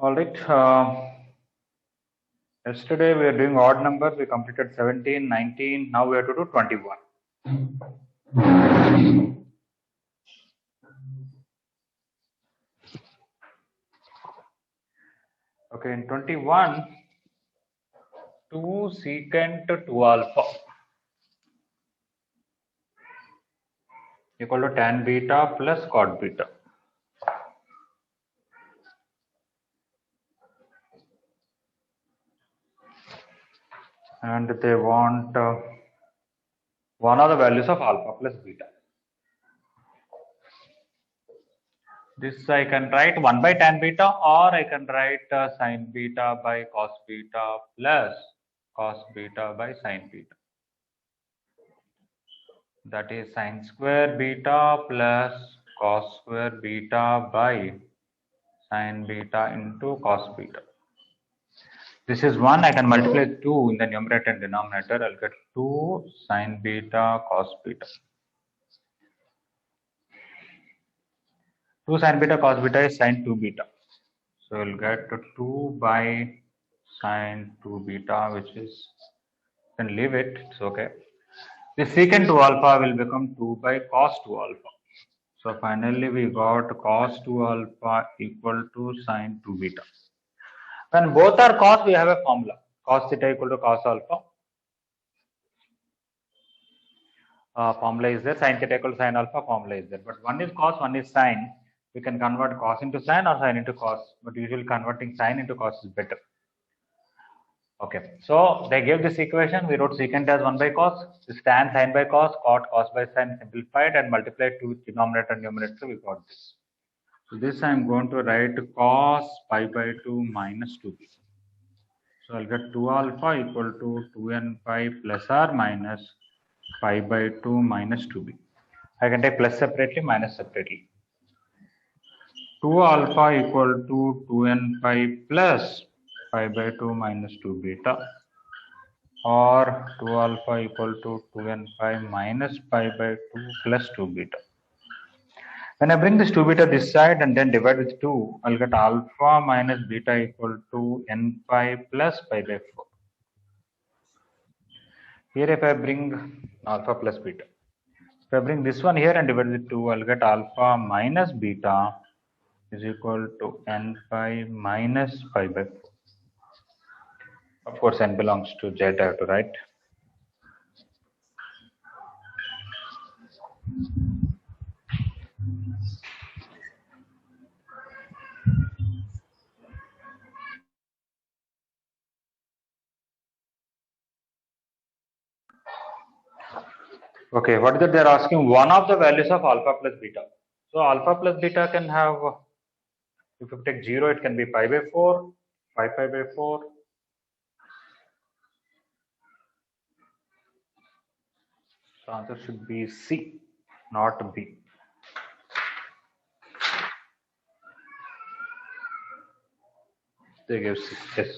All right. Yesterday we were doing odd numbers. We completed 17, 19. Now we have to do 21. Okay, in 21, 2 secant 2 alpha equal to tan beta plus cot beta. And they want one of the values of alpha plus beta. This I can write 1 by tan beta, or I can write sin beta by cos beta plus cos beta by sin beta. That is sin square beta plus cos square beta by sin beta into cos beta. This is 1. I can multiply 2 in the numerator and denominator. I'll get 2 sin beta cos beta. 2 sin beta cos beta is sin 2 beta. So we'll get 2 by sin 2 beta, which is, you can leave it, it's okay. The secant 2 alpha will become 2 by cos 2 alpha. So finally we got cos 2 alpha equal to sin 2 beta. When both are cos, we have a formula. Cos theta equal to cos alpha. Formula is there. Sin theta equal to sin alpha. Formula is there. But one is cos, one is sin. We can convert cos into sin or sin into cos. But usually converting sin into cos is better. Okay. So they gave this equation. We wrote secant as 1 by cos. This tan sin by cos, cot cos by sin simplified and multiplied to denominator and numerator. We got this. So this I am going to write cos pi by 2 minus 2b. So I'll get 2 alpha equal to 2n pi plus or minus pi by 2 minus 2b. I can take plus separately, minus separately. 2 alpha equal to 2n pi plus pi by 2 minus 2 beta, or 2 alpha equal to 2n pi minus pi by 2 plus 2 beta. When I bring this 2 beta this side and then divide with 2, I'll get alpha minus beta equal to n pi plus pi by 4. Here if I bring alpha plus beta, if I bring this one here and divide with 2, I'll get alpha minus beta is equal to n pi minus pi by 4. Of course, n belongs to z, I have to write. Okay, what is that they're asking? One of the values of alpha plus beta. So alpha plus beta can have, if you take 0, it can be pi by 4, 5 pi by 4. So answer should be C, not B. They give C. Yes.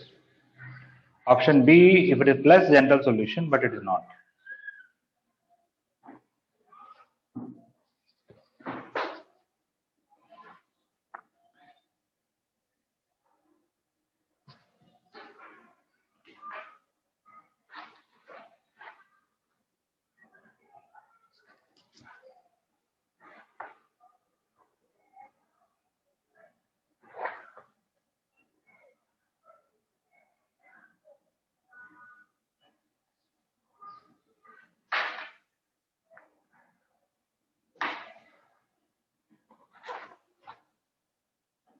Option B, if it is plus general solution, but it is not.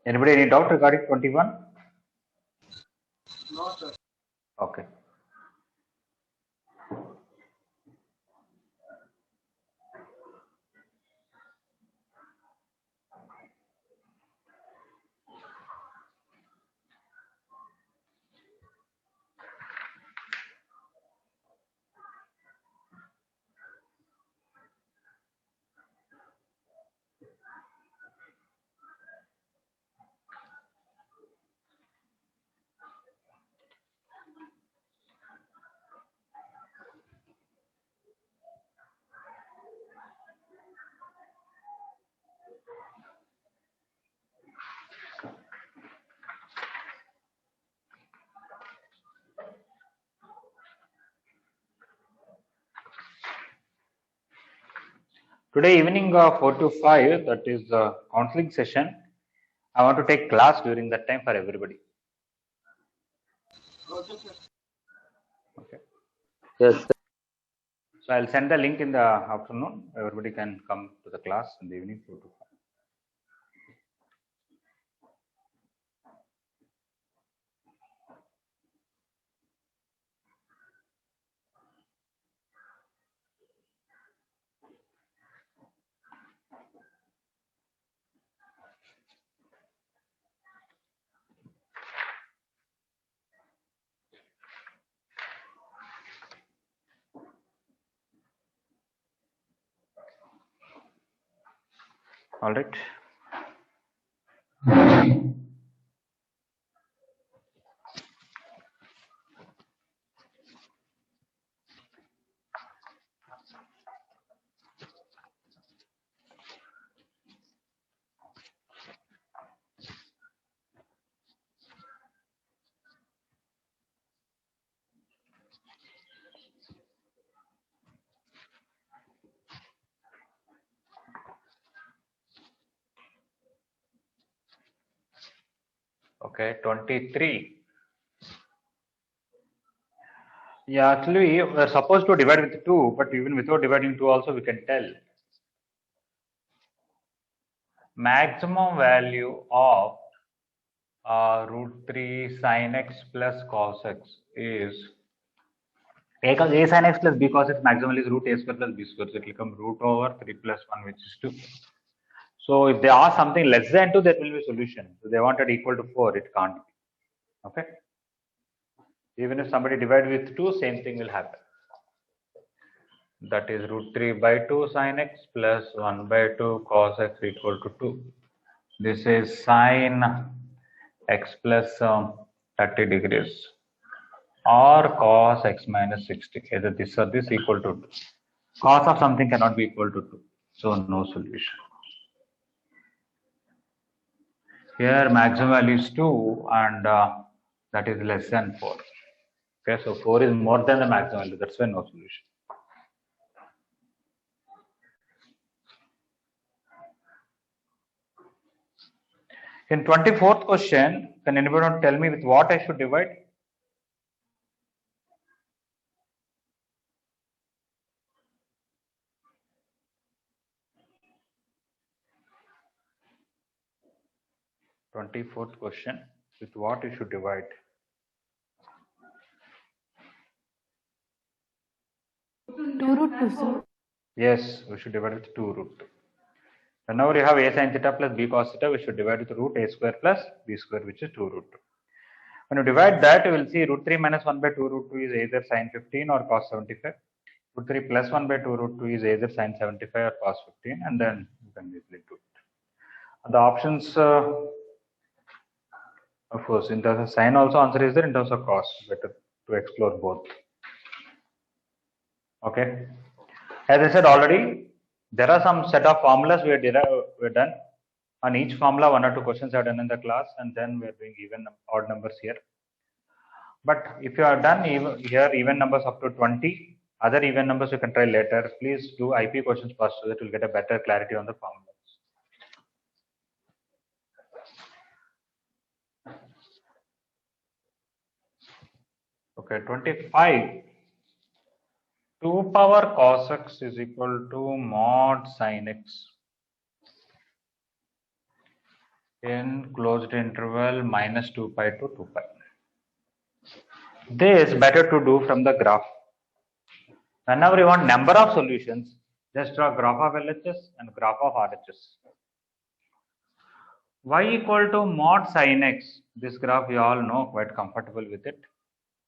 Anybody any doubt regarding 21? No, sir. Okay. Today evening 4 to 5, that is the counseling session. I want to take class during that time for everybody. Okay. Yes, sir. So I'll send the link in the afternoon. Everybody can come to the class in the evening 4 to 5. All right. Okay, 23. Yeah, actually, we're supposed to divide with 2, but even without dividing 2 also we can tell. Maximum value of root 3 sin x plus cos x is a sin x plus b cos x maximum is root a square plus b square. So it will become root over 3 plus 1, which is 2. So if they ask something less than 2, that will be solution. So they wanted equal to 4, it can't be. Okay. Even if somebody divide with 2, same thing will happen. That is root 3 by 2 sin x plus 1 by 2 cos x equal to 2. This is sin x plus 30 degrees or cos x minus 60. Either this or this equal to 2. Cos of something cannot be equal to 2. So no solution. Here maximum value is 2 and that is less than 4. Okay, so 4 is more than the maximum value. That's why no solution. In 24th question, can anybody tell me with what I should divide? Twenty-fourth question, with what you should divide? 2 root 2, sir. Yes, we should divide with 2 root 2. Whenever you have a sin theta plus b cos theta, we should divide with root a square plus b square, which is 2 root 2. When you divide that, you will see root 3 minus 1 by 2 root 2 is either sin 15 or cos 75. Root 3 plus 1 by 2 root 2 is either sin 75 or cos 15, and then you can easily do it. The options, of course, in terms of sin also answer is there, in terms of cos, better to explore both. Okay. As I said already, there are some set of formulas we're done. On each formula, 1 or 2 questions are done in the class, and then we're doing even odd numbers here. But if you are done even numbers up to 20, other even numbers you can try later. Please do IP questions first so that you'll get a better clarity on the formulas. Okay, 25. 2 power cos x is equal to mod sin x in closed interval minus 2 pi to 2 pi. This is better to do from the graph. Whenever you want number of solutions, just draw graph of LHS and graph of RHS. Y equal to mod sin x. This graph you all know, quite comfortable with it.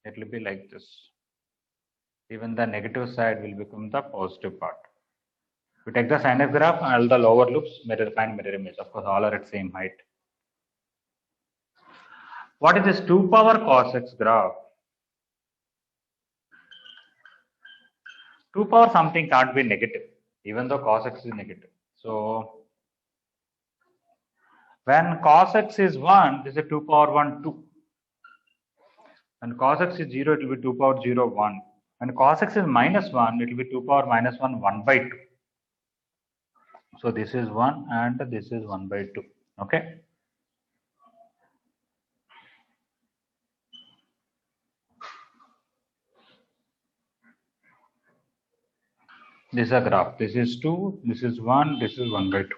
It will be like this. Even the negative side will become the positive part. We take the sin x graph and all the lower loops find mirror image. Of course, all are at same height. What is this 2 power cos x graph? 2 power something can't be negative, even though cos x is negative. So when cos x is 1, this is 2 power 1, 2. When cos x is 0, it will be 2 power 0, 1. When cos x is minus 1, it will be 2 power minus 1, 1 by 2. So this is 1 and this is 1 by 2. Okay. This is a graph. This is 2, this is 1, this is 1 by 2.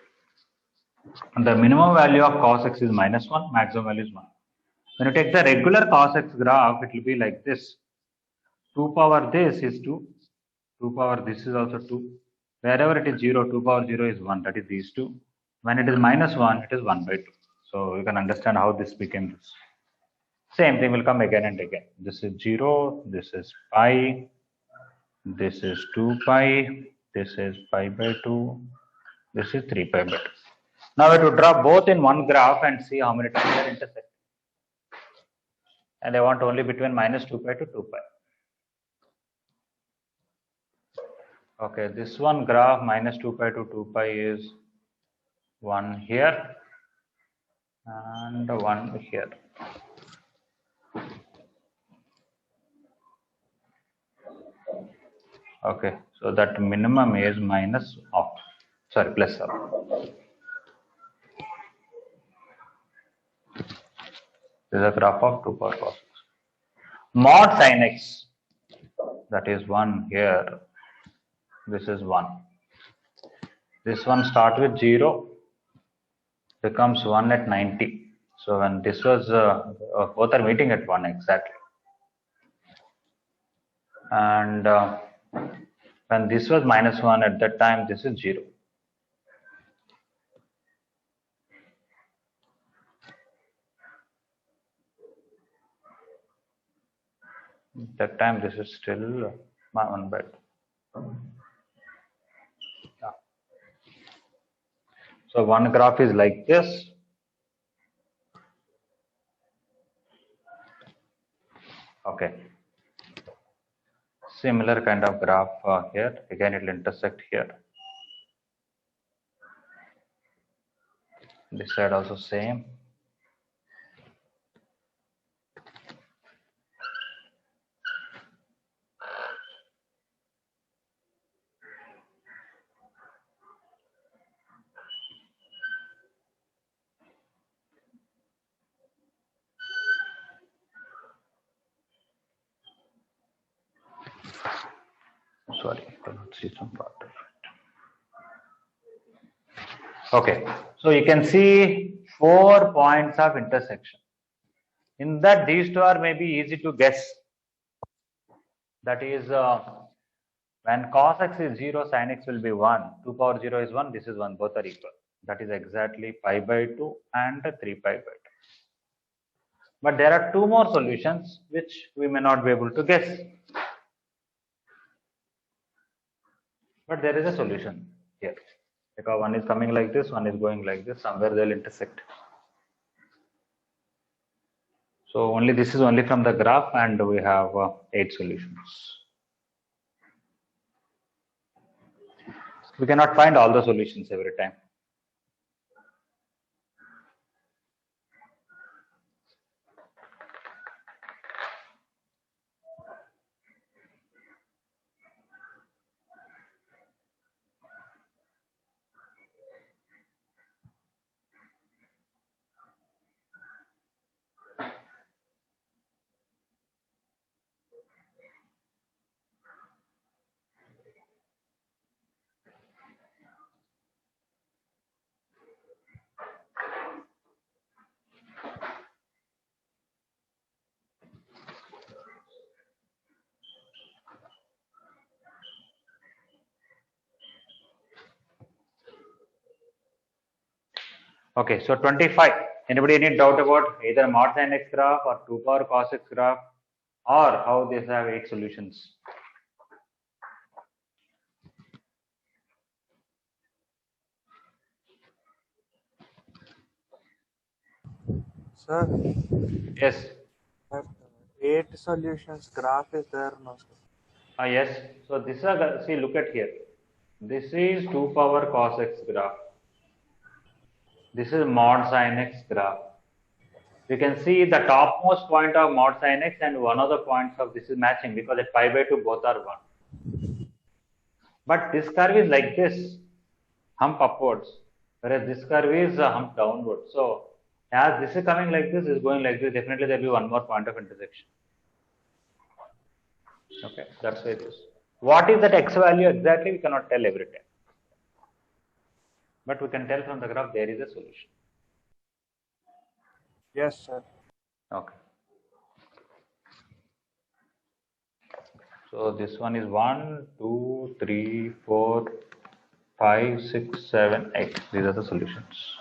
And the minimum value of cos x is -1, maximum value is 1. When you take the regular cos x graph, it will be like this. 2 power this is 2, 2 power this is also 2. Wherever it is 0, 2 power 0 is 1, that is these two. When it is -1, it is 1 by 2. So you can understand how this became this. Same thing will come again and again. This is 0, this is pi, this is 2 pi, this is pi by 2, this is 3 pi by 2. Now we have to draw both in one graph and see how many times they intersect. And I want only between -2 pi to 2 pi. Okay, this one graph -2 pi to 2 pi is one here and one here. Okay, so that minimum is plus half. This is a graph of 2 power cos x. Mod sin x, that is 1 here. This is 1. This one starts with 0, becomes 1 at 90. So when this was, both are meeting at 1 exactly. And when this was -1 at that time, this is 0. At that time, this is still 1 by 2. Yeah. So one graph is like this. Okay. Similar kind of graph here. Again, it will intersect here. This side also same. Sorry, I cannot see some part of it. Okay, so you can see 4 points of intersection. In that, these two are maybe easy to guess. That is, when cos x is 0, sin x will be 1. 2 power 0 is 1, this is 1, both are equal. That is exactly pi by 2 and 3 pi by 2. But there are two more solutions which we may not be able to guess. But there is a solution here. Because one is coming like this, one is going like this, somewhere they'll intersect. So only this is only from the graph, and we have 8 solutions. We cannot find all the solutions every time. Okay, so 25. Anybody any doubt about either mod sin x graph or 2 power cos x graph, or how these have 8 solutions? Sir, Yes. that 8 solutions graph is there, no sir? Yes. So this is see, look at here. This is 2 power cos x graph. This is mod sin x graph. You can see the topmost point of mod sin x and one of the points of this is matching because at pi by 2 both are 1. But this curve is like this. hump upwards, whereas this curve is hump downwards. So as this is coming like this, is going like this, definitely there will be one more point of intersection. Okay, that's why it is. What is that x value exactly? We cannot tell every time, but we can tell from the graph there is a solution. Yes, sir. Okay. So this one is 1, 2, 3, 4, 5, 6, 7, 8. These are the solutions.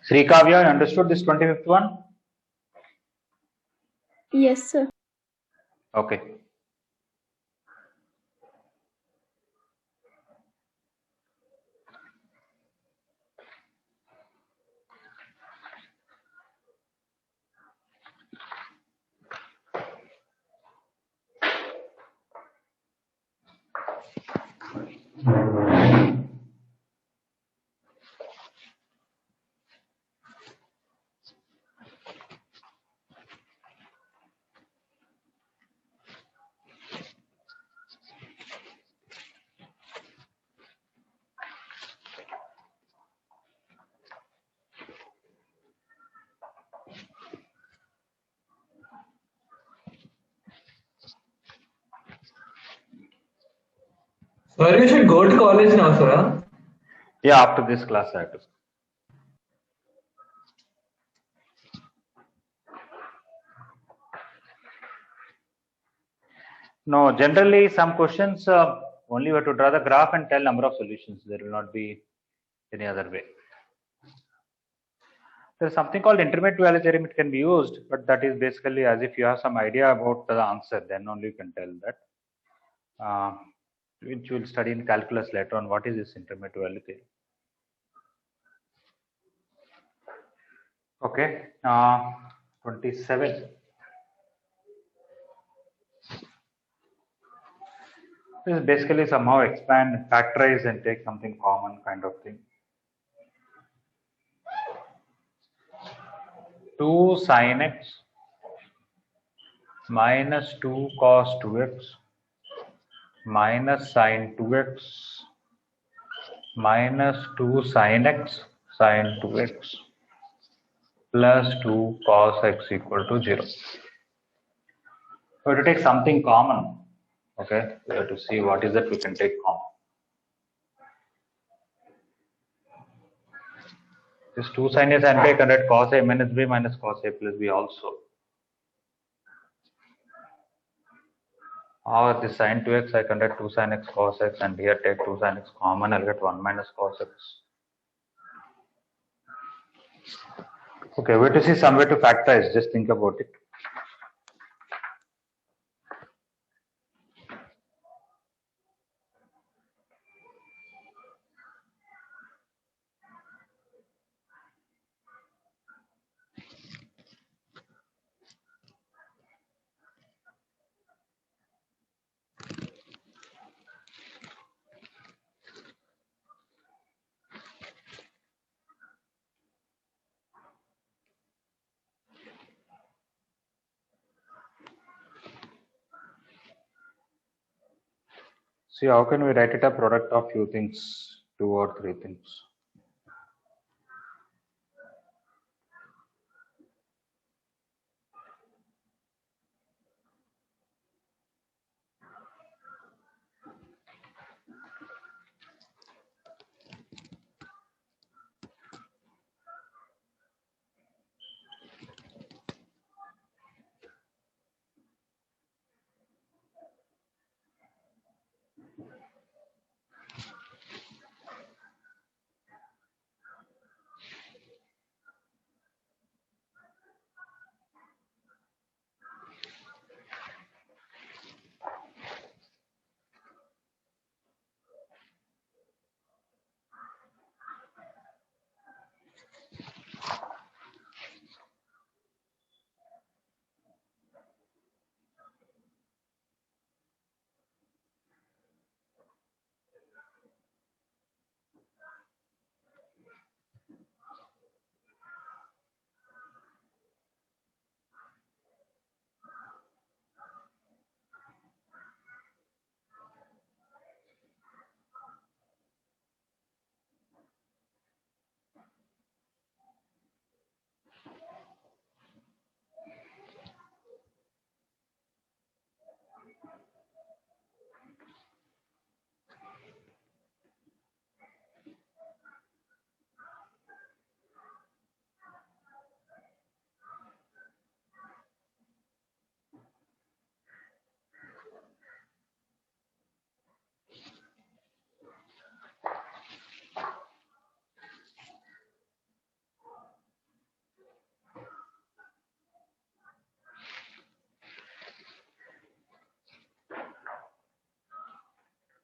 Sri Kavya, you understood this 25th one? Yes, sir. Okay. Sir, you should go to college now, sir. Yeah, after this class I have to. No, generally some questions only you have to draw the graph and tell number of solutions. There will not be any other way. There is something called intermediate value theorem. It can be used, but that is basically as if you have some idea about the answer, then only you can tell that. Which we'll study in calculus later on. What is this intermediate value theorem? Okay, 27. This is basically somehow expand, factorize, and take something common kind of thing. 2 sin x minus 2 cos 2x minus sin 2x minus 2 sin x sin 2x plus 2 cos x equal to 0. So to take something common, okay, we have to see what is that we can take common. This 2 sin a sin b, I can write cos a minus b minus cos a plus b also. Or this sin 2x, I can write 2 sin x cos x, and here take 2 sin x common, I'll get 1 minus cos x. Okay, we have to see some way to factorize, just think about it. See, how can we write it a product of few things, 2 or 3 things?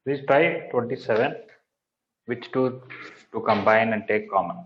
Please try 27. Which two to combine and take common?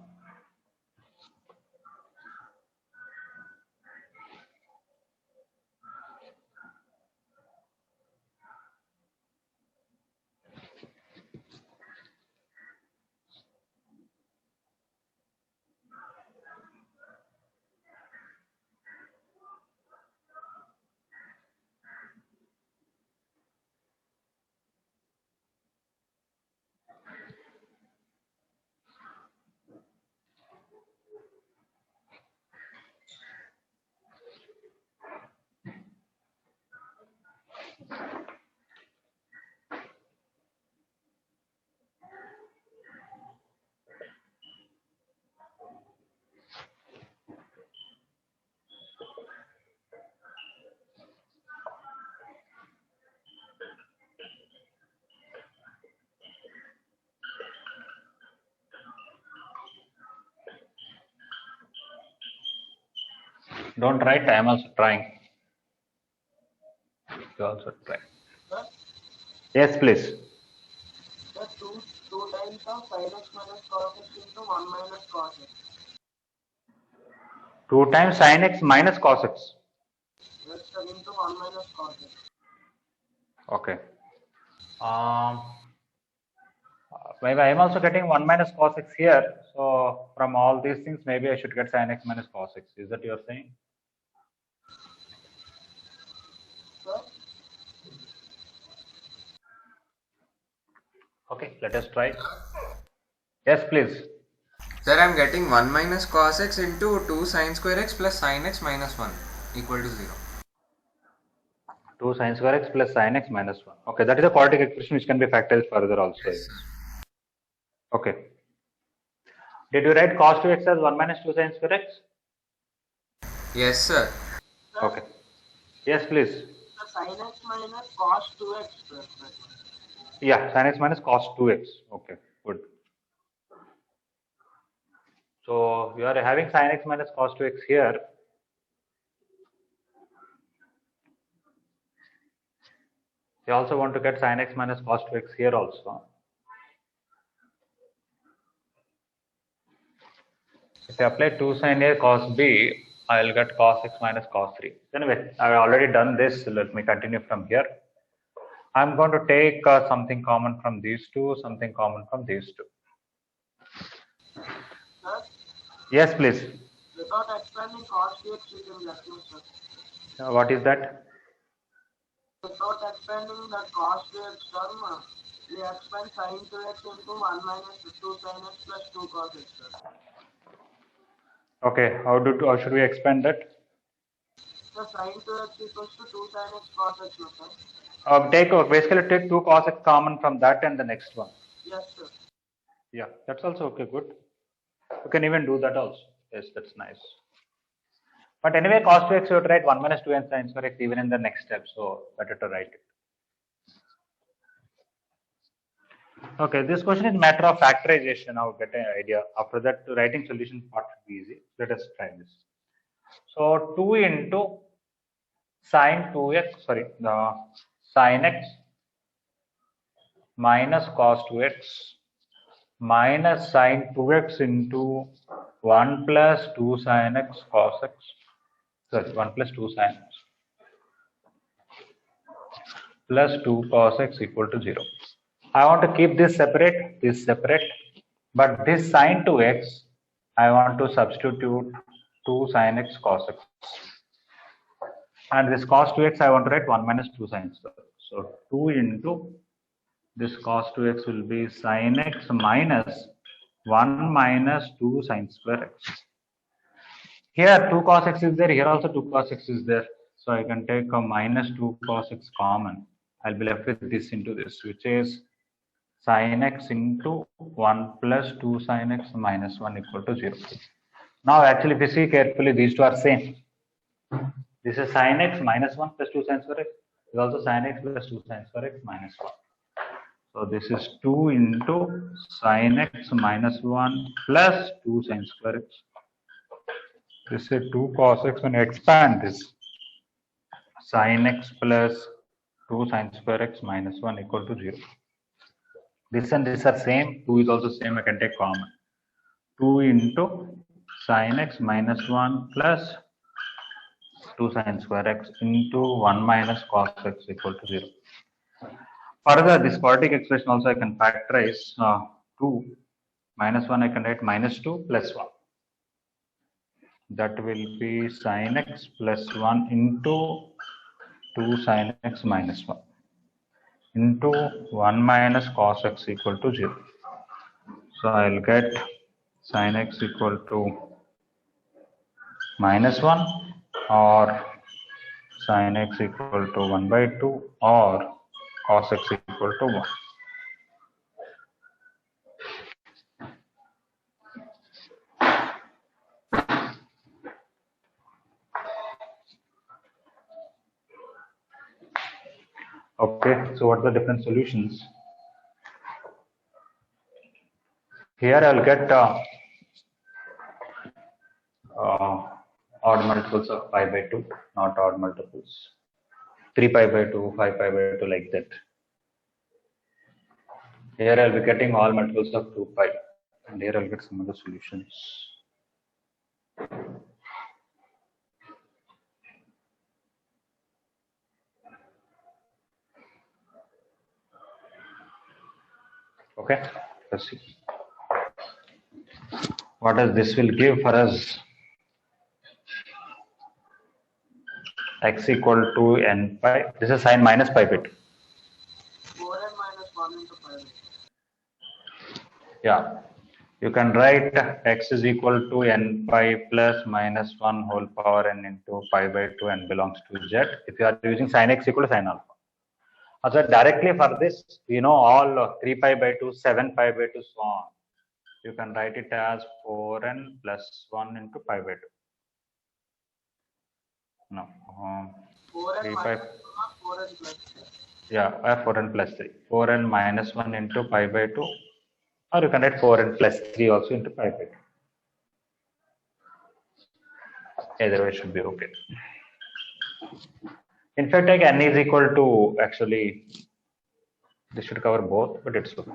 Don't write. I am also trying. You also try. Yes, please. The 2 times of sin x minus cos x into 1 minus cos x. 2 times sin x minus cos x. Yes, sir, into 1 minus cos x. Okay. Maybe I am also getting 1 minus cos x here. So from all these things, maybe I should get sin x minus cos x. Is that you are saying? Sir, Okay, let us try. Yes, please. Sir, I'm getting 1 minus cos x into 2 sin square x plus sin x minus 1 equal to 0. 2 sin square x plus sin x minus 1. Okay, that is a quadratic expression which can be factorized further also. Yes, sir. Okay. Did you write cos 2x as 1 minus 2 sin square x? Yes, sir. Okay. Yes, please. the sin x minus cos 2x, sir. Yeah, sin x minus cos 2x. Okay, good. So you are having sin x minus cos 2x here. You also want to get sin x minus cos 2x here also. If I apply 2 sin A cos B, I will get cos x minus cos 3. Anyway, I have already done this. Let me continue from here. I'm going to take something common from these two, something common from these two. Sir, Yes, please. without expanding cos 2x, we can get no, sir. What is that? Without expanding the cos 2x term, we expand sin 2x into 1 minus 2 sin x plus 2 cos x, sir. Okay, how should we expand that? So sin 2x equals to 2 sin x cos x, no, sir. Basically take 2 cos x common from that and the next one. Yes, sir. Yeah, that's also okay, good. You can even do that also. Yes, that's nice. But anyway, cos 2x you have to write 1 minus 2 and sin square x even in the next step, so better to write it. Okay, this question is matter of factorization. I'll get an idea. After that, writing solution part should be easy. Let us try this. So 2 into sin 2x, the sin x minus cos 2x minus sin 2x into 1 plus 2 sin x cos x. 1 plus 2 sin x plus 2 cos x equal to 0. I want to keep this separate, but this sin 2x, I want to substitute 2 sin x cos x. And this cos 2x, I want to write 1 minus 2 sin square. So 2 into this cos 2x will be sin x minus 1 minus 2 sin square x. Here 2 cos x is there, here also 2 cos x is there. So I can take a minus 2 cos x common. I'll be left with this into this, which is sin x into 1 plus 2 sin x minus 1 equal to 0. Now actually if you see carefully, these two are same. This is sin x minus 1 plus 2 sin square x. This is also sin x plus 2 sin square x minus 1. So this is 2 into sin x minus 1 plus 2 sin square x. This is 2 cos x. When you expand this, sin x plus 2 sin square x minus 1 equal to 0. This and this are same. 2 is also same. I can take common. 2 into sin x minus 1 plus 2 sin square x into 1 minus cos x equal to 0. Further, this quadratic expression also I can factorize 2 minus 1 I can write minus 2 plus 1. That will be sin x plus 1 into 2 sin x minus 1 into 1 minus cos x equal to 0. So I'll get sin x equal to minus 1 or sin x equal to 1 by 2 or cos x equal to 1. Okay, so what are the different solutions? Here I'll get odd multiples of pi by 2, not odd multiples. 3 pi by 2, 5 pi by 2, like that. Here I'll be getting all multiples of 2 pi, and here I'll get some other solutions. Okay, let's see. What does this will give for us? X equal to n pi. This is sin minus pi by 2. 4n minus 1 into pi by 2. Yeah, you can write x is equal to n pi plus minus 1 whole power n into pi by 2 and belongs to z. If you are using sin x equal to sin alpha. Also directly for this, you know all 3 pi by 2, 7 pi by 2, so on. You can write it as 4n plus 1 into pi by 2. No, 4n 3 minus pi. 2 or 4n plus 3. Yeah, 4n plus 3. 4n minus 1 into pi by 2. Or you can write 4n plus 3 also into pi by 2. Either way should be okay. In fact, like n is equal to, actually, this should cover both, but it's okay.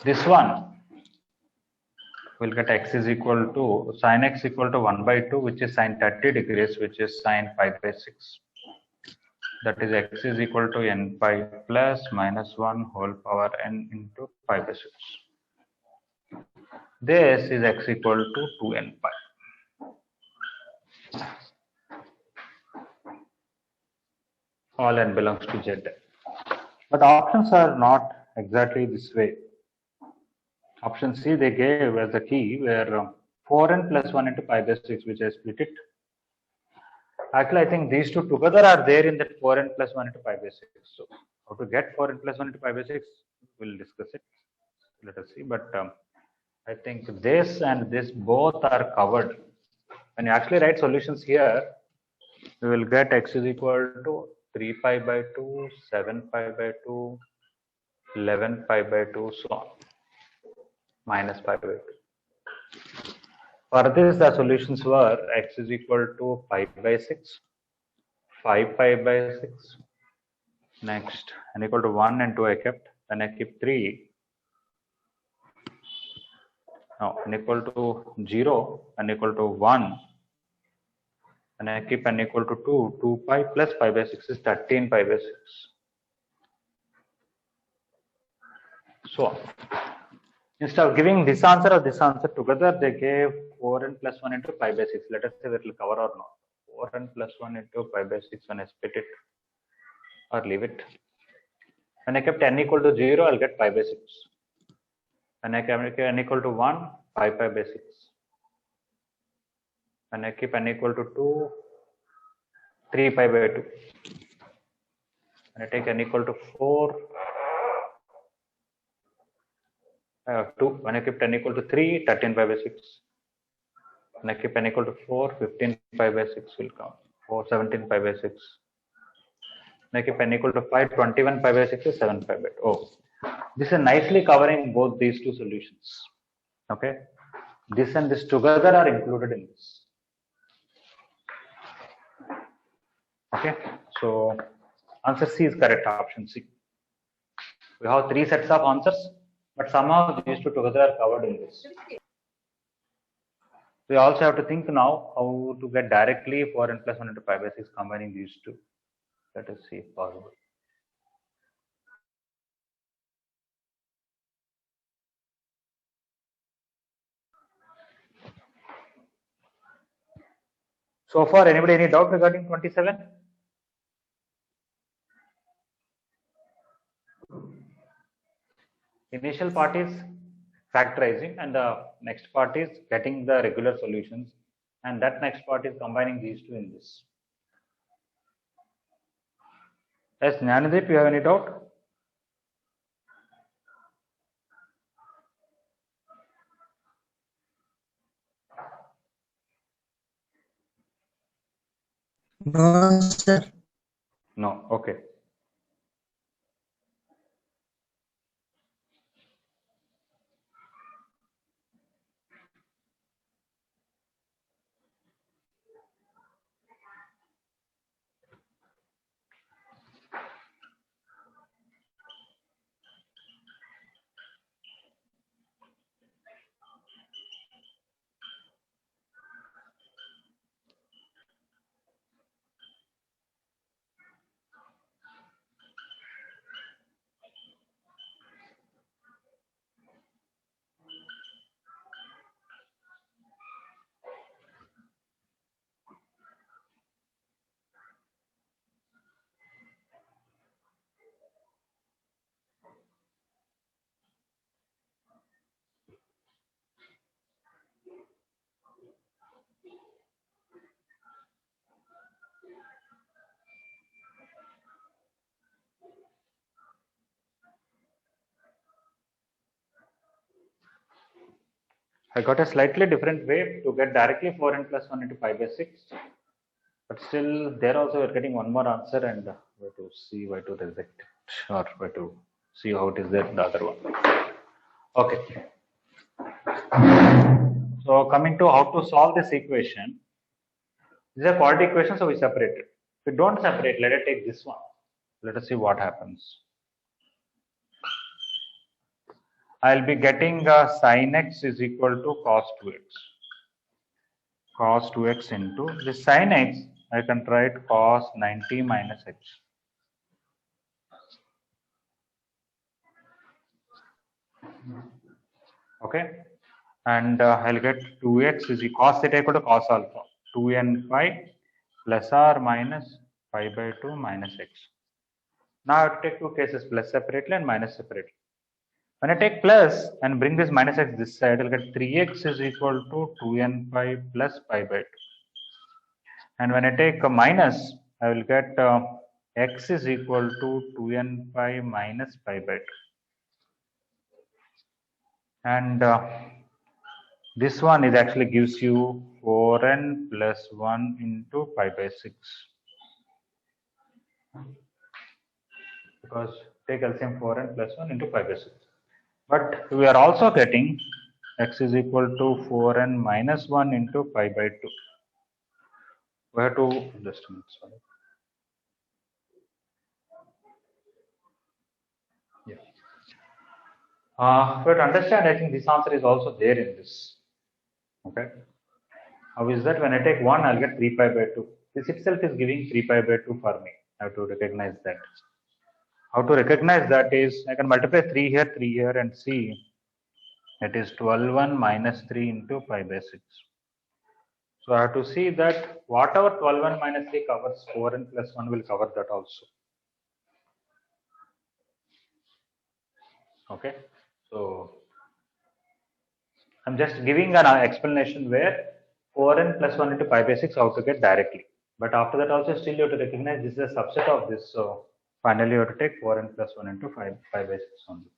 This one will get x is equal to sin x equal to 1 by 2, which is sin 30 degrees, which is sin pi by 6. That is x is equal to n pi plus minus 1 whole power n into pi by 6. This is x equal to 2n pi. All n belongs to z. But options are not exactly this way. Option C they gave as a key where 4n plus 1 into pi by 6, which I split it. Actually, I think these two together are there in that 4n plus 1 into pi by 6. So how to get 4n plus 1 into pi by 6, we'll discuss it. Let us see. But I think this and this both are covered. When you actually write solutions here, we will get x is equal to 3 pi by 2, 7 pi by 2, 11 pi by 2, so on, minus pi by 2. For this, the solutions were x is equal to pi by 6, 5 pi by 6, next n equal to 1 and 2 I kept, then I keep 3, now n equal to 0, n equal to 1, and I keep n equal to 2, 2 pi plus pi by 6 is 13 pi by 6. So instead of giving this answer or this answer together, they gave 4n plus 1 into pi by 6. Let us see whether it will cover or not. 4n plus 1 into pi by 6 when I split it or leave it. When I kept n equal to 0, I'll get pi by 6. When I kept n equal to 1, 5 pi by 6. When I keep n equal to 2, 3 pi by 2. When I take n equal to 4, 2. When I keep n equal to 3, 13 pi by 6. When I keep n equal to 4, 15 pi by 6 will come. 4, 17 pi by 6. When I keep n equal to 5, 21 pi by 6 is 7 pi by 2. Oh, this is nicely covering both these two solutions. Okay. This and this together are included in this. Okay. So answer C is correct, option C. We have 3 sets of answers, but somehow these two together are covered in this. We also have to think now how to get directly 4n plus 1 into pi by 6 combining these two. Let us see if possible. So far, anybody any doubt regarding 27? Initial part is factorizing, and the next part is getting the regular solutions, and that next part is combining these two in this. Yes, Jnanadip, you have any doubt? No, sir. No, okay. I got a slightly different way to get directly 4n plus 1 into pi by 6. But still, there also we're getting one more answer, and we have to see why to reject it, or why to see how it is there in the other one. Okay. So coming to how to solve this equation, this is a quadratic equation, so we separate it. If we don't separate, let us take this one. Let us see what happens. I'll be getting sin x is equal to cos 2x. Cos 2x into this sin x, I can write cos 90 minus x. Okay, and I'll get 2x is equal cos theta equal to cos alpha 2n phi plus or minus pi by 2 minus x. Now I have to take two cases, plus separately and minus separately. When I take plus and bring this minus x this side, I'll get 3x is equal to 2n pi plus pi by 2. And when I take a minus, I will get x is equal to 2n pi minus pi by 2. And this one is actually gives you 4n plus 1 into pi by 6. Because take LCM 4n plus 1 into pi by 6. But we are also getting x is equal to 4n minus 1 into pi by 2. We have to just a minute, sorry. Yeah. But understand, I think this answer is also there in this. Okay. How is that? When I take 1, I'll get 3 pi by 2. This itself is giving 3 pi by 2 for me. I have to recognize that. How to recognize that is, I can multiply 3 here, and see it is 12 minus 3 into pi by 6. So I have to see that whatever 12 minus 3 covers, 4n plus 1 will cover that also. Okay. So I'm just giving an explanation where 4n plus 1 into pi by 6 how to get directly. But after that also still you have to recognize this is a subset of this. So finally you have to take 4n plus 1 into pi by 6 only.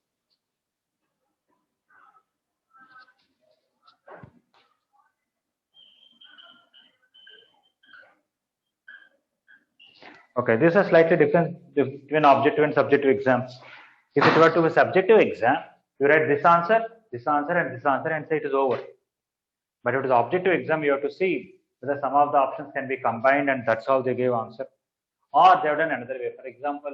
Okay, this is a slightly different between objective and subjective exams. If it were to be subjective exam, you write this answer, and this answer, and say it is over. But if it is objective exam, you have to see whether some of the options can be combined, and that's how they gave answer. Or they have done another way. For example,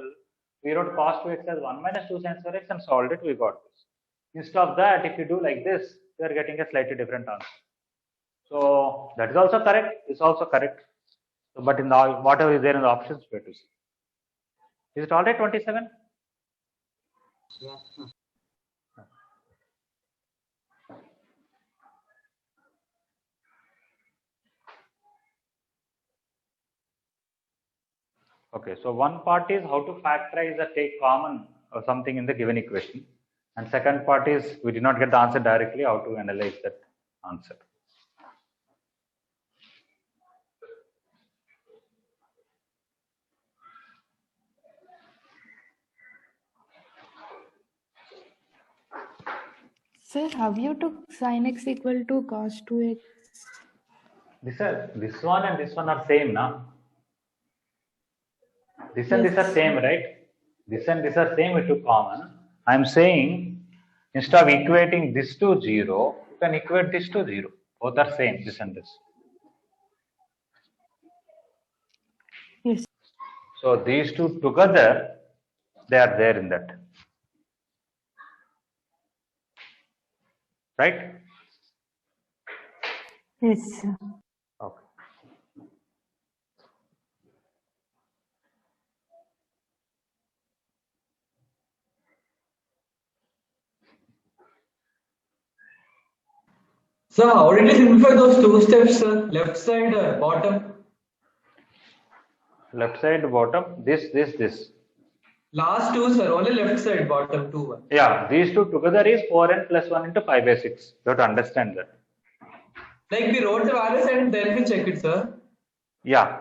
We wrote cos 2x as 1 minus 2 sin square x and solved it, we got this. Instead of that, if you do like this, we are getting a slightly different answer. So that is also correct, this is also correct. So, but in the whatever is there in the options, we have to see. Is it alright 27? Yes. Okay, so one part is how to factorize or take common or something in the given equation. And second part is we did not get the answer directly, how to analyze that answer. Sir, how you took sin x equal to cos 2x? This one and this one are same, na? This and this Yes. are same, right? This and this are same, we took common. I am saying instead of equating this to 0, you can equate this to 0. Both are same, this and this. Yes. So these two together, they are there in that. Right? Yes, sir. Okay. So how did you simplify those two steps, sir? Left side, bottom. Left side, bottom, this. Last two, sir. Only left side, bottom two. One. Yeah, these two together is 4n plus 1 into pi by 6. You have to understand that. Like we wrote the values and then we check it, sir. Yeah.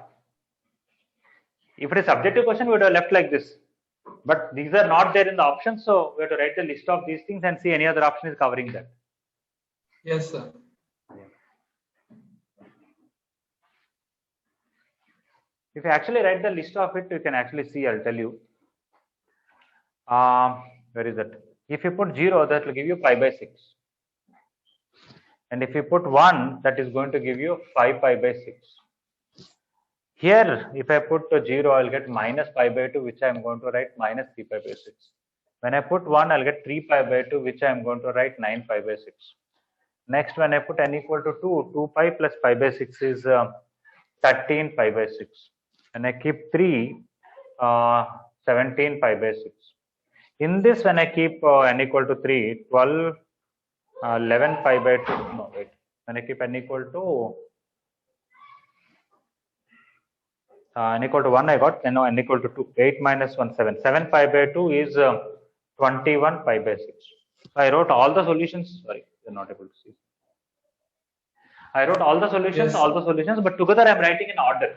If it is subjective question, we would have left like this. But these are not there in the options, so we have to write the list of these things and see any other option is covering that. Yes, sir. If you actually write the list of it, you can actually see, I'll tell you. Where is that? If you put 0, that will give you pi by 6. And if you put 1, that is going to give you 5 pi by 6. Here, if I put 0, I'll get minus pi by 2, which I am going to write minus 3 pi by 6. When I put 1, I'll get 3 pi by 2, which I am going to write 9 pi by 6. Next, when I put n equal to 2, 2 pi plus pi by 6 is 13 pi by 6. When I keep 3, 17 pi by 6. In this, when I keep n equal to 3, 12, 11 pi by 2. No, wait. When I keep n equal to n equal to 1, I got n equal to 2. 8 minus 1, 7. 7 pi by 2 is 21 pi by 6. So I wrote all the solutions. Sorry, you're not able to see. I wrote all the solutions, Yes. but together I'm writing in order.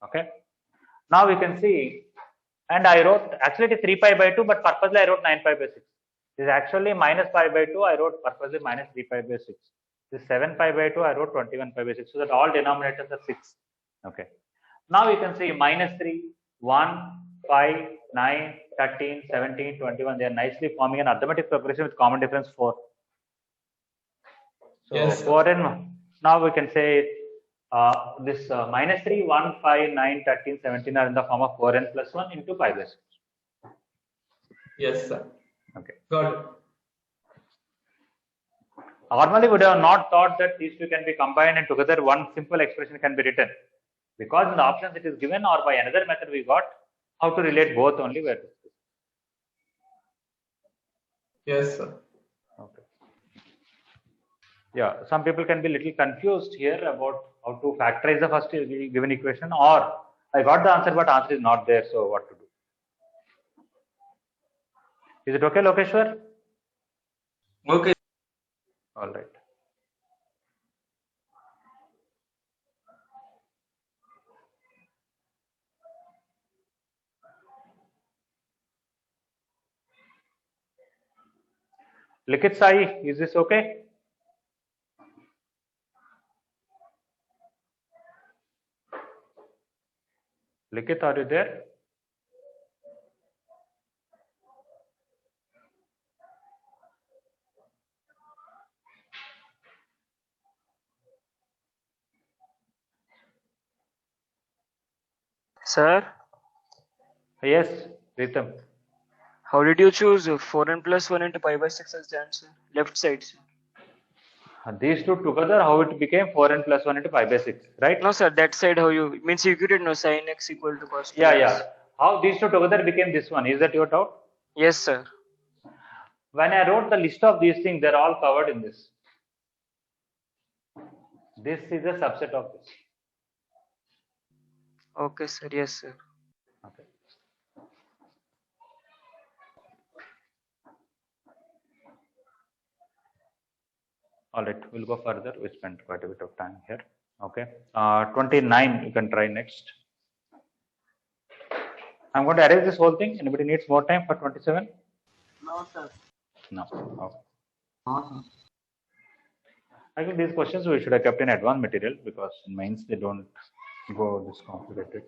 Okay. Now we can see, and I wrote, actually it is 3 pi by 2, but purposely I wrote 9 pi by 6. This is actually minus pi by 2, I wrote purposely minus 3 pi by 6. This 7 pi by 2, I wrote 21 pi by 6. So that all denominators are 6. Okay. Now you can see minus 3, 1, 5, 9, 13, 17, 21. They are nicely forming an arithmetic progression with common difference 4. So Yes, sir. 4n, now we can say this minus 3, 1, 5, 9, 13, 17 are in the form of 4n plus 1 into pi by 6. Yes, sir. Okay. Got it. Normally, we would have not thought that these two can be combined and together one simple expression can be written. Because in the options it is given, or by another method we got how to relate both only where this is. Yes, sir. Okay. Yeah, some people can be little confused here about how to factorize the first given equation, or I got the answer but answer is not there, so what to do? Is it okay, Lokeshwar? Okay. All right. Likit Sai, is this okay? Likit, are you there? Sir, Yes, Ritam. How did you choose 4n plus 1 into pi by 6 as the answer? Left side, sir. These two together, how it became 4n plus 1 into pi by 6, right? No, sir, that side how you means you equated no sin x equal to cos 2x. Yeah. How these two together became this one? Is that your doubt? Yes, sir. When I wrote the list of these things, they're all covered in this. This is a subset of this. Okay, sir. Yes, sir. Okay. All right, we'll go further. We spent quite a bit of time here. Okay. 29, you can try next. I'm going to erase this whole thing. Anybody needs more time for 27? No, sir. No. Okay. No, I think these questions we should have kept in advanced material because in mains they don't go this complicated.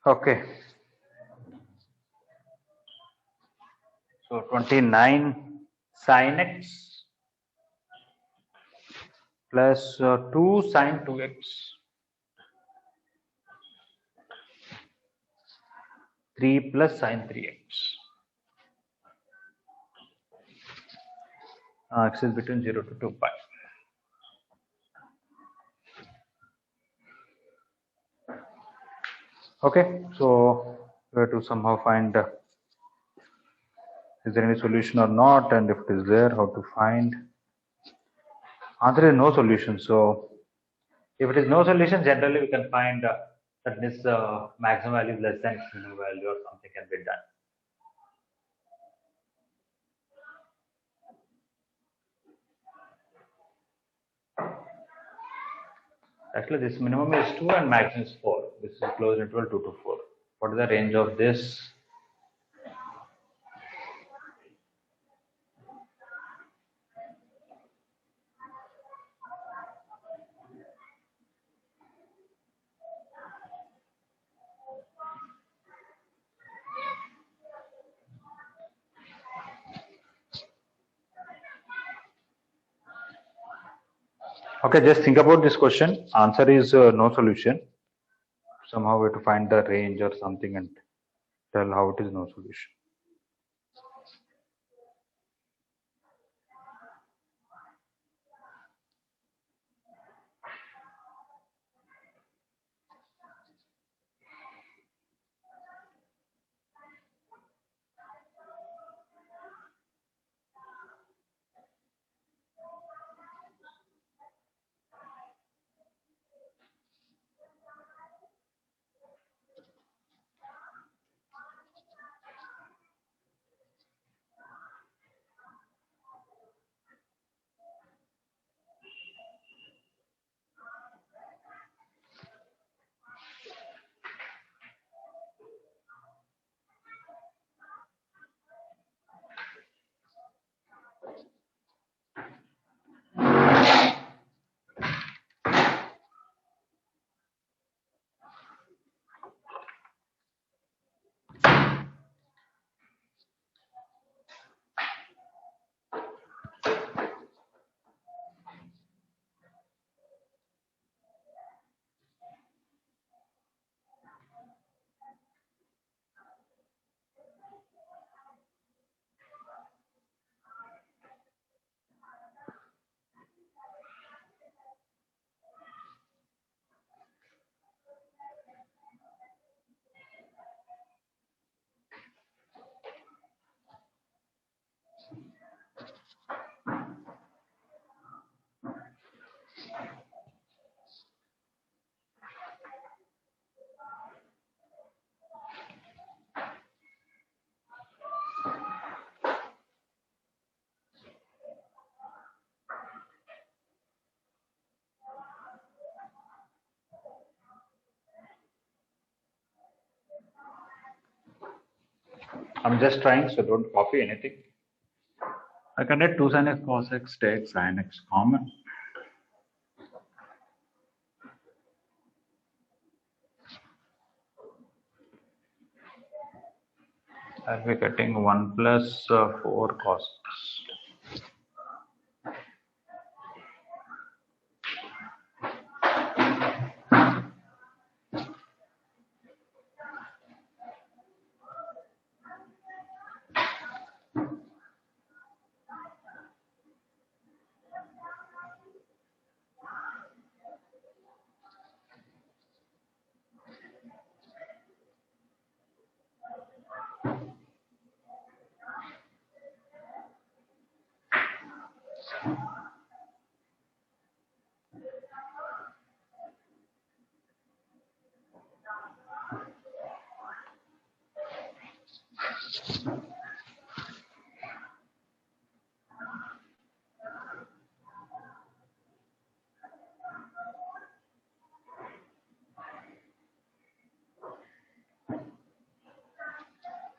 Okay. So 29 sin x plus 2 sin 2x 3 plus sin 3x. X is between 0 to 2 pi. Okay, so we have to somehow find is there any solution or not, and if it is there, how to find. Answer is no solution. So if it is no solution, generally we can find that this maximum value is less than its minimum value or something can be done. Actually, this minimum is 2 and maximum is 4. This is closed interval 2 to 4. What is the range of this? Okay, just think about this question. Answer is no solution. Somehow we have to find the range or something and tell how it is no solution. I'm just trying, so don't copy anything. I can write 2 sin x cos x, take sin x common. I'll be getting 1 plus 4 cos x.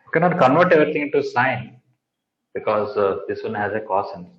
You cannot convert everything into sine because this one has a cos in it.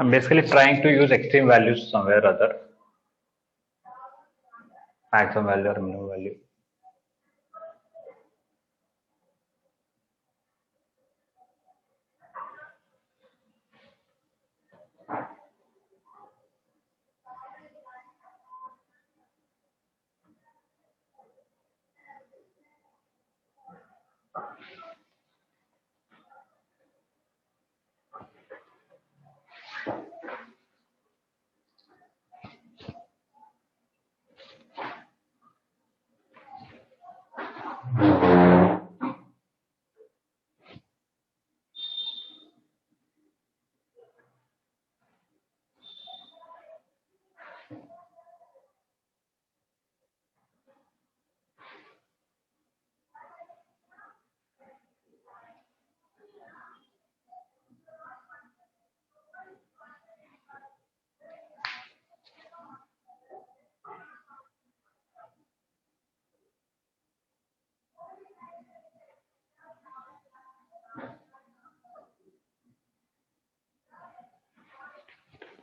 I'm basically trying to use extreme values somewhere or other. Maximum value or minimum value.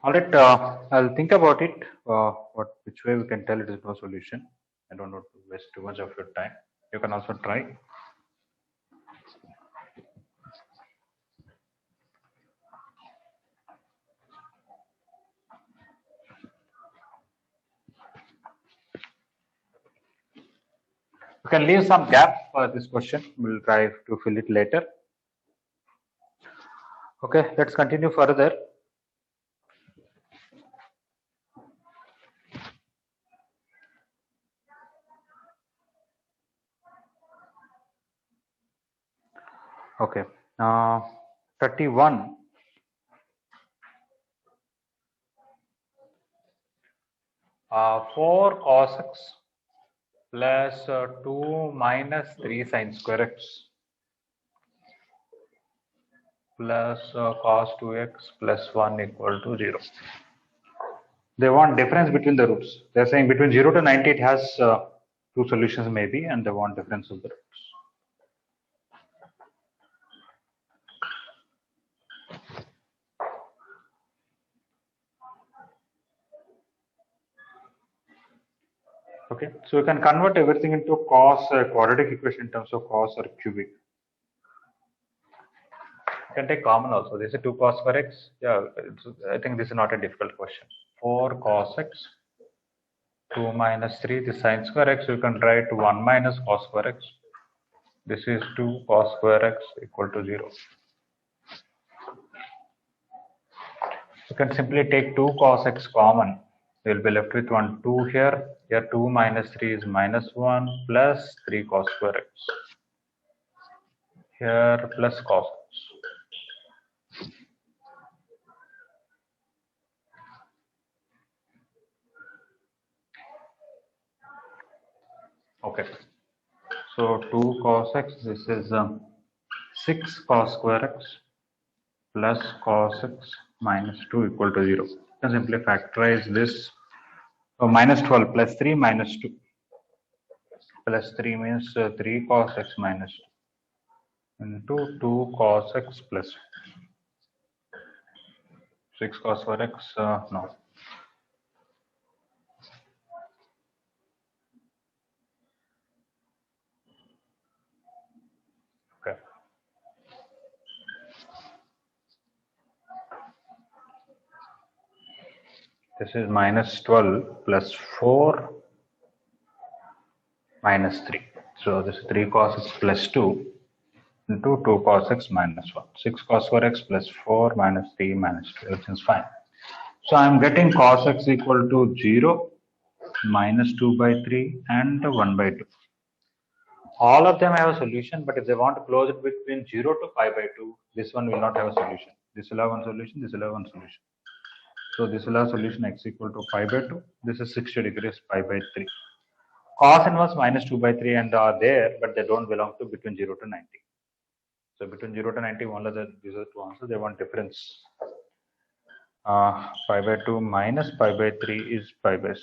All right, I'll think about it. Which way we can tell it is no solution. I don't want to waste too much of your time. You can also try. You can leave some gap for this question. We'll try to fill it later. Okay, let's continue further. Okay, 31. Uh, 4 cos x plus 2 minus 3 sin square x plus cos 2x plus 1 equal to 0. They want difference between the roots. They're saying between 0 to 90 it has two solutions maybe, and they want difference of the roots. Okay, so you can convert everything into cos quadratic equation in terms of cos or cubic. You can take common also. This is 2 cos square x. Yeah, I think this is not a difficult question. 4 cos x, 2 minus 3, this sin square x, you can write 1 minus cos square x. This is 2 cos square x equal to 0. You can simply take 2 cos x common. You will be left with 1, 2 here. Here 2 minus 3 is minus 1 plus 3 cos square x. Here plus cos x. Okay. So 2 cos x, this is 6 cos square x plus cos x minus 2 equal to 0. You can simply factorize this. So minus 12 plus 3 minus 2 plus 3 means 3 cos x minus 2 into 2 cos x plus 6 cos square x. No. Okay. This is minus 12 plus 4 minus 3. So this is 3 cos x plus 2 into 2 cos x minus 1. 6 cos square x plus 4 minus 3 minus 2. Everything is fine. So I am getting cos x equal to 0, minus 2 by 3 and 1 by 2. All of them have a solution, but if they want to close it between 0 to pi by 2, this one will not have a solution. This will have one solution, this will have one solution. So this will have solution x equal to pi by 2. This is 60 degrees pi by 3. Cos inverse minus 2 by 3 and are there, but they don't belong to between 0 to 90. So between 0 to 90, one of these are two answers. They want difference. Pi by 2 minus pi by 3 is pi by 6.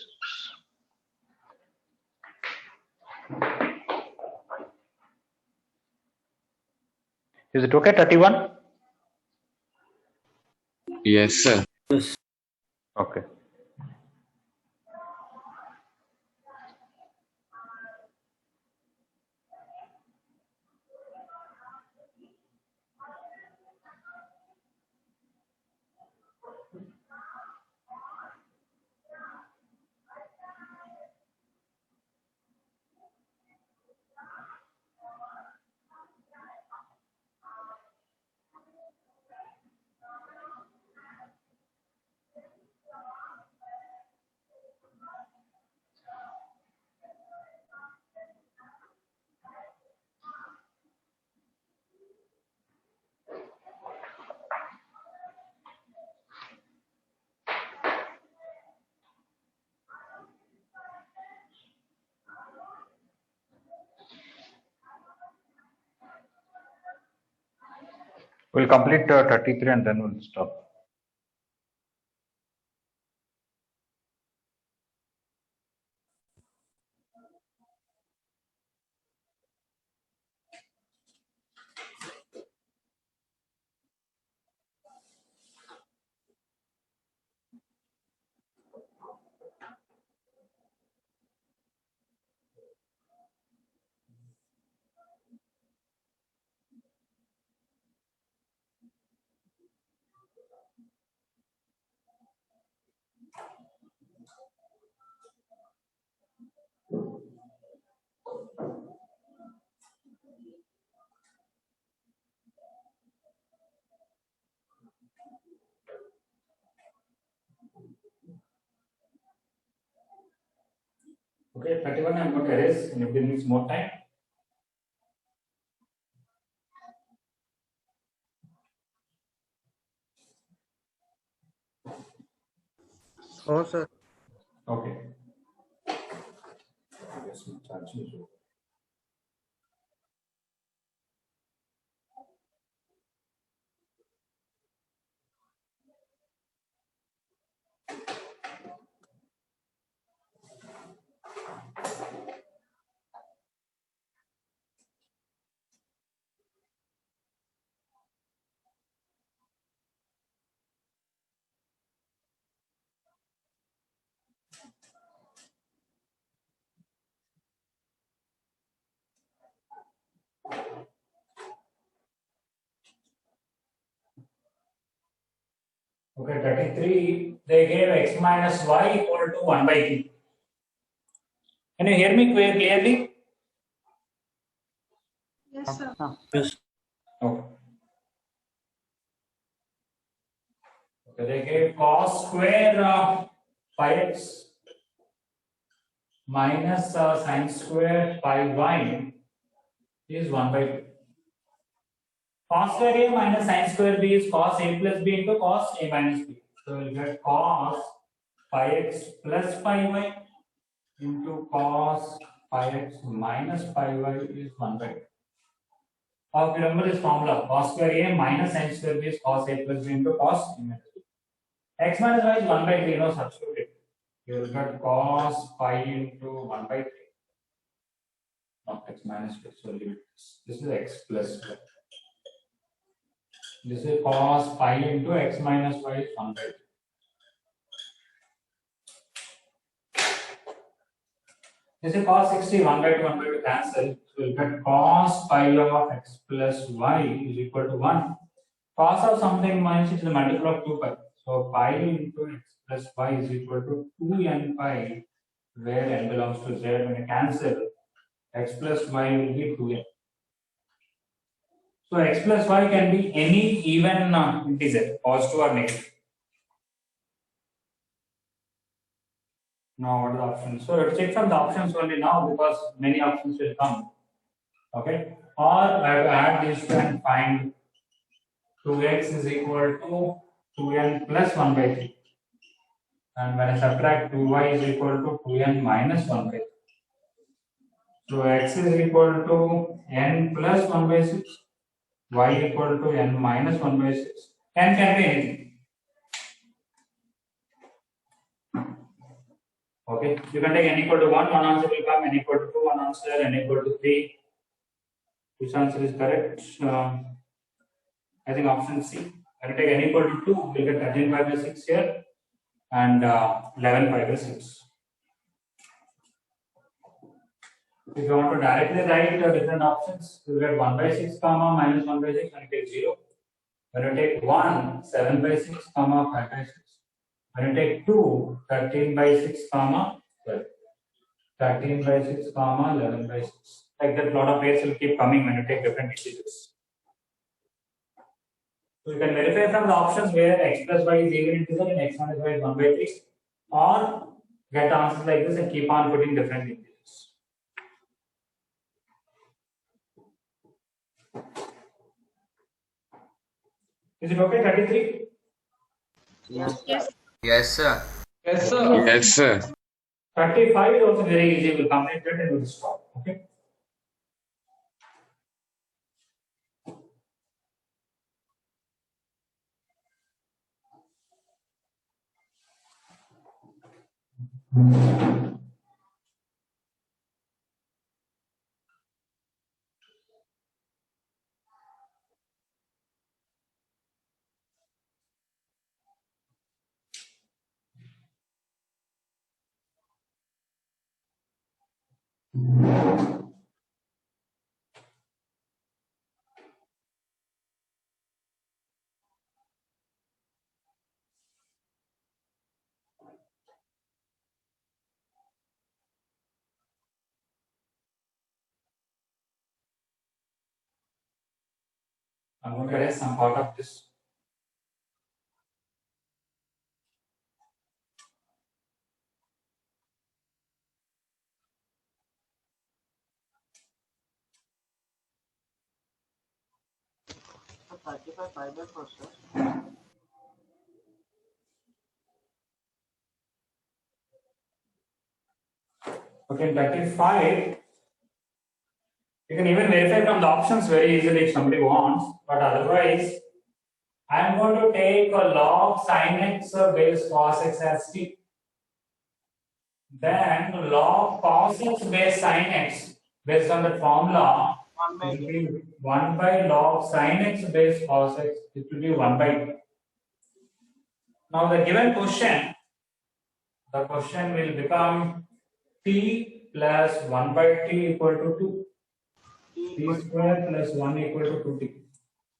Is it okay, 31? Yes, sir. Yes. Okay. We'll complete 33 and then we'll stop. Okay, 31 I'm going to erase, and if it needs more time. Oh, sir. Okay. Okay, 33, they gave x minus y equal to 1 by 3. Can you hear me clearly? Yes, sir. Yes. Okay. Okay, they gave cos square pi x minus sin square pi y is 1 by 2. Cos square a minus sin square b is cos a plus b into cos a minus b. So we'll get cos pi x plus pi y into cos pi x minus pi y is 1 by 2. Now remember this formula, cos square a minus sin square b is cos a plus b into cos a minus b. X minus y is 1 by 3, no, substitute it. You will get cos pi into 1 by 3. Not x minus 2, so leave it. This is x plus y. This is cos pi into x minus y is 1 by 3. This is cos 60, 1 by 2, 1 by 2 cancel. So we'll get cos pi of x plus y is equal to 1. Cos of something means it's the multiple of 2 pi. So pi into x plus y is equal to 2n pi, where n belongs to z. When you cancel, x plus y will be 2n. So x plus y can be any even integer, positive or negative. Now what are the options? So let's check from the options only now because many options will come. Okay. Or I have to add these two and find 2x is equal to 2n plus 1 by 3. And when I subtract 2y is equal to 2n minus 1 by 3. So x is equal to n plus 1 by 6. Y equal to n minus 1 by 6. N can be anything. Okay, you can take n equal to 1, one answer will come, n equal to 2, one answer, n equal to 3. Which answer is correct? I think option C. When you take n equal to 2, we'll get 13 pi by 6 here and 11 pi by 6. If you want to directly write different options, you will get 1 by 6 comma minus 1 by 6 and you take 0. When you take 1, 7 by 6 comma 5 by 6. When you take 2, 13 by 6 comma 12. 13 by 6 comma 11 by 6. Like that, lot of pairs will keep coming when you take different integers. So you can verify from the options where x plus y is even integer and x minus y is 1 by 3, or get answers like this and keep on putting different integers. Is it okay? 33? Yes, sir. Yes, sir. Yes, sir. 35 is also very easy. We'll complete that and we'll stop. Okay. I'm going to erase some part of this. So 35 pi by 4, sir. Okay, 35. You can even verify from the options very easily if somebody wants, but otherwise, I am going to take a log sin x base cos x as t. Then log cos x base sin x based on the formula 1 by it will be 1 by log sin x base cos x, it will be 1 by 2. Now the given question, the question will become t plus 1 by t equal to 2. T square plus 1 equal to 2t.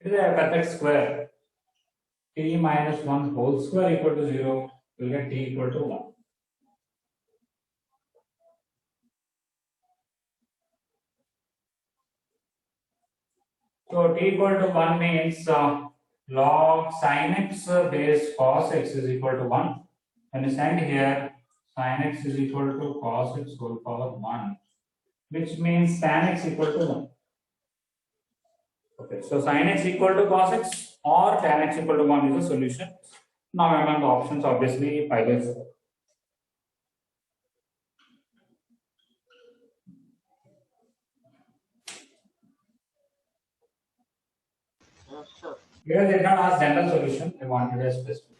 It is a perfect square. T minus 1 whole square equal to 0. We will get t equal to 1. So t equal to 1 means log sin x base cos x is equal to 1. When you send here, sin x is equal to cos x whole power 1, which means tan x equal to 1. Okay, so sin x equal to cos x or tan x equal to 1 is the solution. Now among the options, obviously pi by 4. Yes, sir. Here they did not ask general solution, they wanted a specific.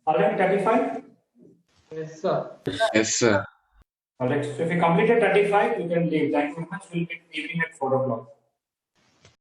Alright, 35? Yes, sir. Yes, sir. Alright, so if you completed 35, you can leave. Thank you very much. We'll meet evening at 4 o'clock.